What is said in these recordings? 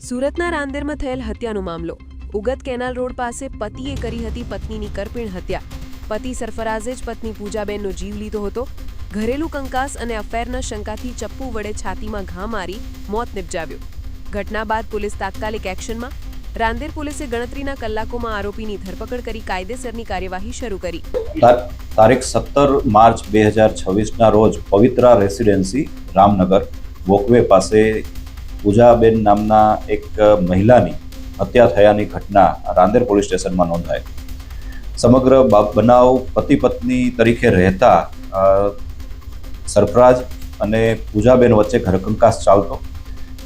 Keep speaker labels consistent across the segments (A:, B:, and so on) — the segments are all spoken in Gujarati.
A: સુરતના રાંદેરમાં થયેલ હત્યાનો મામલો। ઉગત કેનાલ રોડ પાસે પતિએ કરી હતી પત્નીની કરપીણ હત્યા। પતિ સરફરાઝે જ પત્ની પૂજાબેનનો જીવ લીધો હતો। ઘરેલુ કંકાસ અને અફેરના શંકાથી ચપ્પુ વડે છાતીમાં ઘા મારી મોત નિપજાવ્યો। ઘટના બાદ પોલીસ તાત્કાલિક એક્શનમાં। રાંદેર પોલીસે ગણતરીના કલાકોમાં આરોપીની ધરપકડ કરી કાયદેસરની કાર્યવાહી શરૂ કરી।
B: તારીખ 17 માર્ચ 2026ના રોજ પવિત્રા રેસિડેન્સી રામનગર વોકવે પાસે પૂજાબેન નામના એક મહિલાની હત્યા થયાની ઘટના રાંદેર પોલીસ સ્ટેશનમાં નોંધાઈ। સમગ્ર બનાવ પતિ પત્ની તરીકે રહેતા સરફરાજ અને પૂજાબેન વચ્ચે ઘરકંકાસ ચાલતો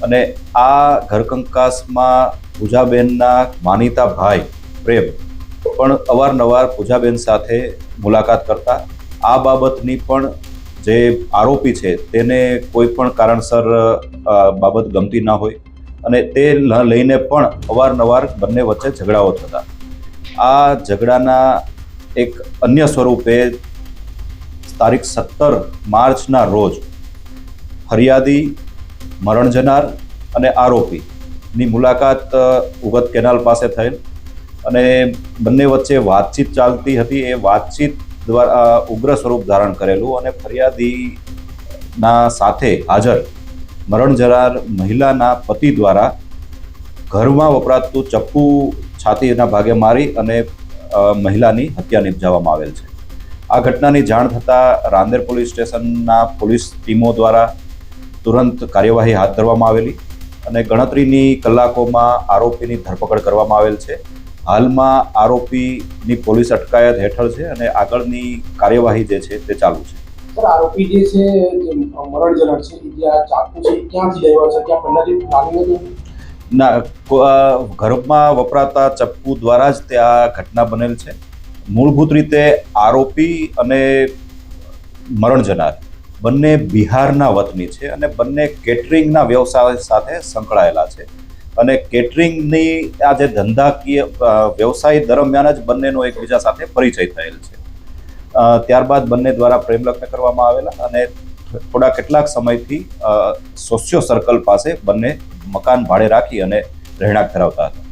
B: અને આ ઘરકંકાસમાં પૂજાબેનના માનીતા ભાઈ પ્રેમ પણ અવારનવાર પૂજાબેન સાથે મુલાકાત કરતા। આ બાબતની પણ જે આરોપી છે તેને કોઈ પણ કારણસર બાબત ગમતી ન હોય અને તે લઈને પણ અવારનવાર બંને વચ્ચે ઝઘડાઓ થતા। આ ઝઘડાના એક અન્ય સ્વરૂપે તારીખ 17 માર્ચના રોજ ફરિયાદી, મરણ જનાર અને આરોપીની મુલાકાત ઉગત કેનાલ પાસે થયેલ અને બંને વચ્ચે વાતચીત ચાલતી હતી। એ વાતચીત દ્વારા ઉગ્ર સ્વરૂપ ધારણ કરેલું અને ફરિયાદીના સાથે હાજર મરણ જનાર મહિલાના પતિ દ્વારા ઘરમાં વપરાતું ચપ્પુ છાતીના ભાગે મારી અને મહિલાની હત્યા નિપજાવવામાં આવેલ છે। આ ઘટનાની જાણ થતાં રાંદેર પોલીસ સ્ટેશનના પોલીસ ટીમો દ્વારા તુરંત કાર્યવાહી હાથ ધરવામાં આવેલી અને ગણતરીની કલાકોમાં આરોપીની ધરપકડ કરવામાં આવેલ છે। હાલમાં આરોપીની પોલીસ અટકાયત હેઠળ છે અને આગળની કાર્યવાહી જે છે તે ચાલુ છે।
C: સર, આરોપી જે છે મરણ જનાર છે, જે આ ચાકુ છે ક્યાંથી લેવા છે, ક્યાં પહેલાથી પ્લાનિંગ હતું?
B: ના, ઘરમાં વપરાતા ચપ્પુ દ્વારા જ તે આ ઘટના બનેલ છે। મૂળભૂત રીતે આરોપી અને મરણ જનાર બંને બિહારના વતની છે અને બંને કેટરિંગના વ્યવસાય સાથે સંકળાયેલા છે અને કેટરિંગની આ જે ધંધાકીય વ્યવસાય દરમિયાન જ બંનેનો એકબીજા સાથે પરિચય થયેલ છે। ત્યારબાદ બંને દ્વારા પ્રેમલગ્ન કરવામાં આવેલા અને કેટલાક સમયથી સોશિયો સર્કલ પાસે બંને મકાન ભાડે રાખી અને રહેણાંક ધરાવતા હતા।